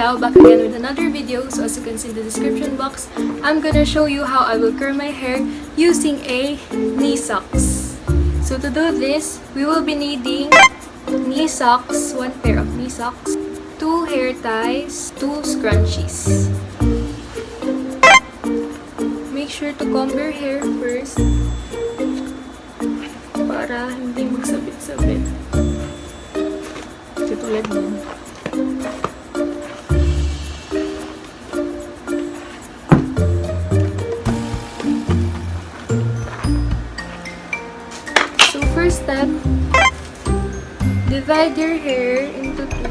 Lau, back again with another video. So as you can see in the description box, I'm gonna show you how I will curl my hair using a knee socks. So to do this, we will be needing knee socks, 1 pair of knee socks, 2 hair ties, 2 scrunchies. Make sure to comb your hair first para hindi magsabit-sabit. Tulad nun. So first step, divide your hair into 2.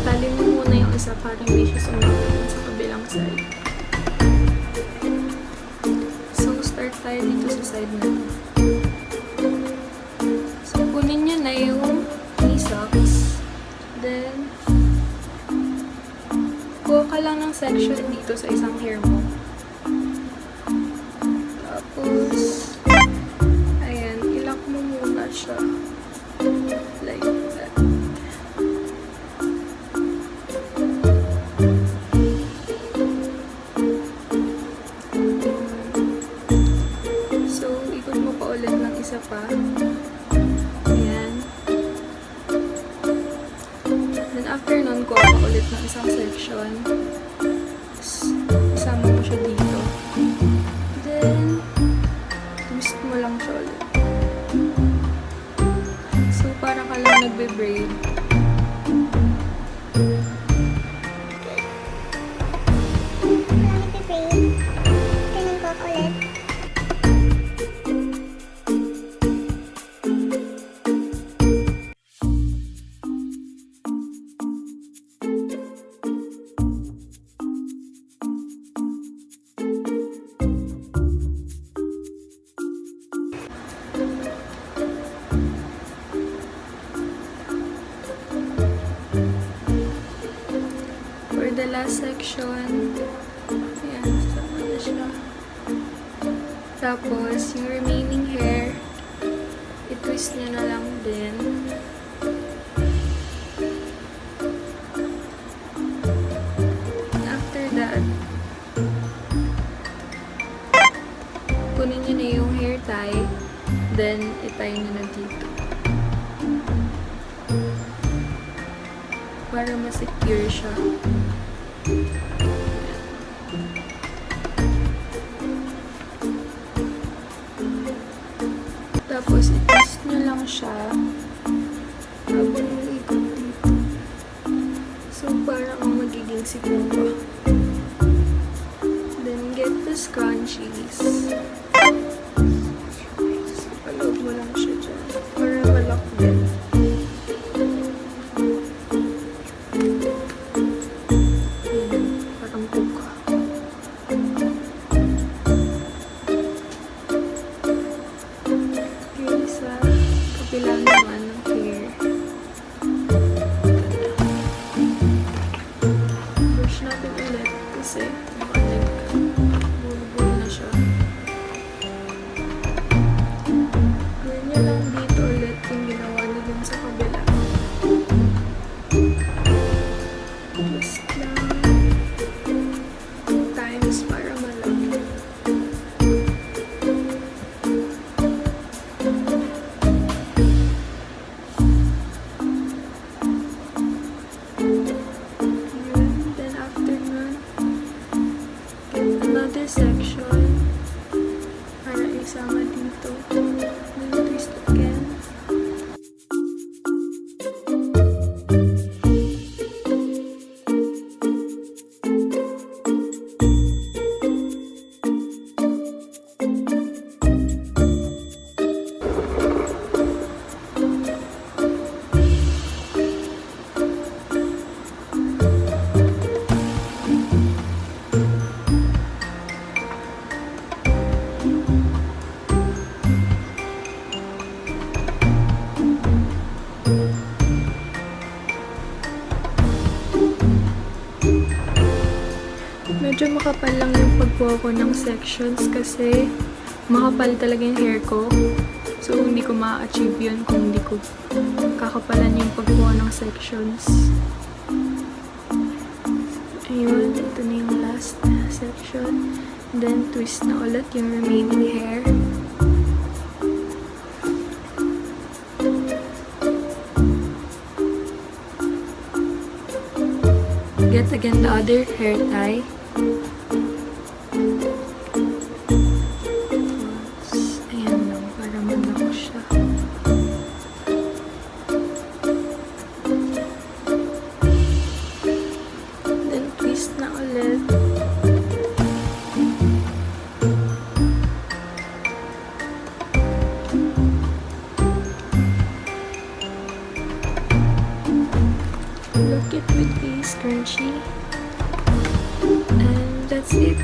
Tali mo muna yung isa para hindi siya sumabit sa kabilang side. So start tayo dito sa side na ito. Kunin nyo na yung knee socks. Then, kuha ka lang ng section dito sa isang hair mo. Tapos, ayan, ilak mo muna siya. Like that. So, ikot mo pa ulit ng isa pa. After nun, kuha ka ulit ng isang section. Isama mo siya dito. Then, twist mo lang siya ulit. So, para ka lang nagbe-braid. Ganun ko ulit. The last section, ayan, sama na siya. Tapos, yung remaining hair, i-twist nyo na lang din. After that, kunin nyo na yung hair tie, then i-tie nyo na dito. Para ma-secure siya. Tapos, i-twist nyo lang siya habang ikot dito. So, parang ang magiging sipong pa. Then, get the scrunchies. So, paloob mo lang siya dyan para malak din. Kapilang naman ng hair. Brush natin ulit kasi bulu-bulu na siya. Gawin niya lang dito ulit yung ginawa niya dun sa kabila. Twist lang 2 times para malaki. Another section para isama dito. Then twist again. Medyo makapal lang yung pagkuha ko ng sections kasi makapal talaga yung hair ko. So, hindi ko ma-achieve yun kung hindi ko kakapalan yung paggawa ng sections. Ayun, ito na yung last section. Then, twist na ulit yung remaining hair. Get again the other hair tie. Ayan lang, para malaki siya. Then, twist na ulit. Look it with the scrunchie. And that's it.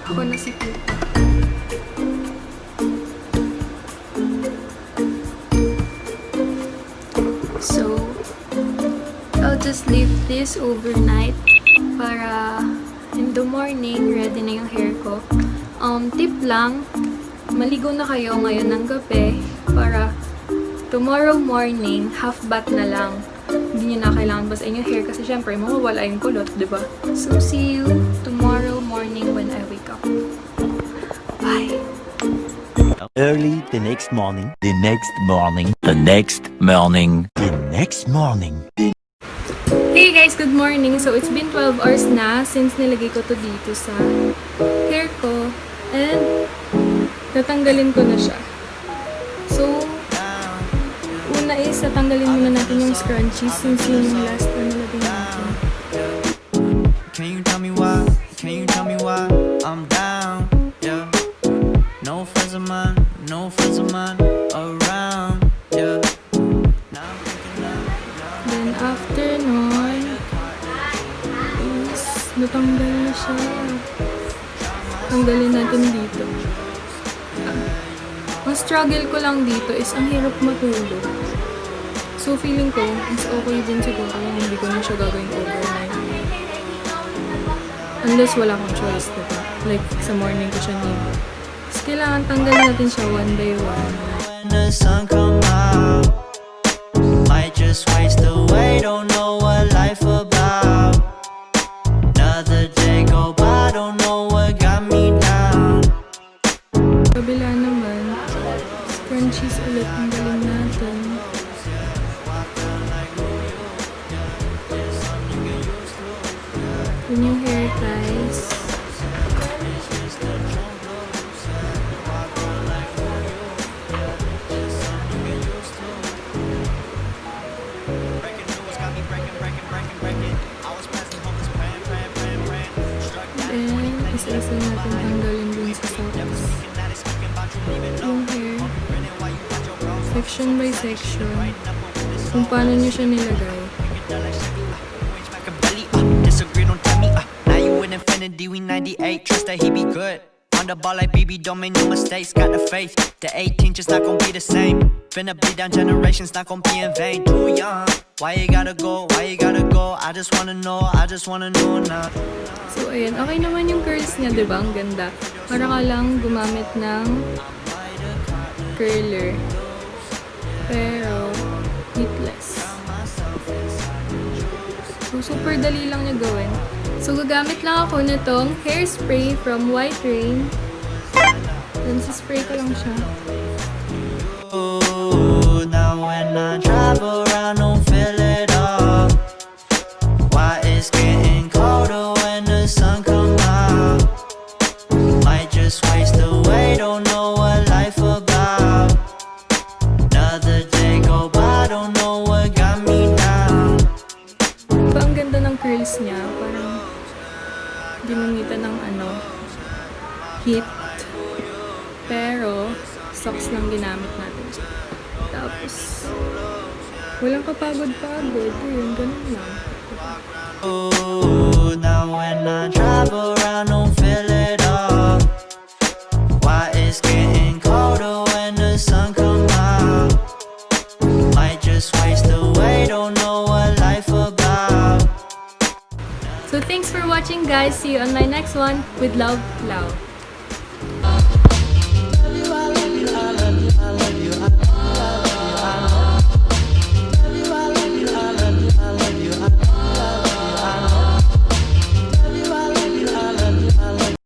Ako na si Tita. So, I'll just leave this overnight para in the morning, ready na yung hair ko. Tip lang, maligo na kayo ngayon ng gabi para tomorrow morning, half bath na lang. Hindi nyo na kailangan basahin yung hair kasi syempre mawawala yung kulot, diba? So, see you tomorrow morning when I wake up. Bye! Early the next morning, the next morning, the next morning, the next morning. Hey guys, good morning! So, it's been 12 hours na since nilagay ko to dito sa hair ko. And, natanggalin ko na siya. So, una is, tatanggalin muna natin yung scrunchies since yung last na nilagay natin. Can you tell me why? Can you tell me why? I'm down, yeah. No friends of mine around, yeah. Now I'm thinking Then after nun, is natanggal na siya. Tanggalin natin dito. Ang struggle ko lang dito is ang hirap matulog. So feeling ko, is okay din siguro kung hindi ko na siya gagawin overnight. Unless wala akong choice, diba? Like, sa morning ko siya nilo. Tapos kailangan tanggalin natin siya one by one. when the sun come out, might just waste away, don't know what life about. Another day go by, don't know what got me down. Kabila naman, scrunchies ulit ang galing natin. Yun yung hair ties. Then, isa-isa natin tanggalin dun sa socks. Yung hair, section by section, kung paano nyo siya nilagay. Disagree, don't tell me. Now you in infinity, we 98. Trust that he be good. On the ball like BB, don't make no mistakes. Got the faith. The 18 just not gonna be the same. Finna bleed down generations, not gonna be in vain. Too young. Why you gotta go? Why you gotta go? I just wanna know now. So, ayan. Okay naman yung curls niya, di ba? Ang ganda. Para ka lang gumamit ng curler. Pero, heatless. So, super dali lang niya gawin. So, gagamit lang ako nitong hairspray from White Rain. Then, spray ko lang siya. Ooh, now when I drive around, don't feel it all. Why it's getting colder when the sun come out? Might just waste away, don't know what life about. Another day go by, don't know what got me down. Diba, ang ganda ng curls niya. Parang ginamitan ng heat. Pero, socks lang ginamit natin siya. Tapos, walang kapagod-pagod. Ayun, ganun lang. Ooh, now when I drive around, don't feel it all. Why it's getting colder when the sun come out? Might just waste away, don't know what life about. So, thanks for watching, guys. See you on my next one with Love, Lau.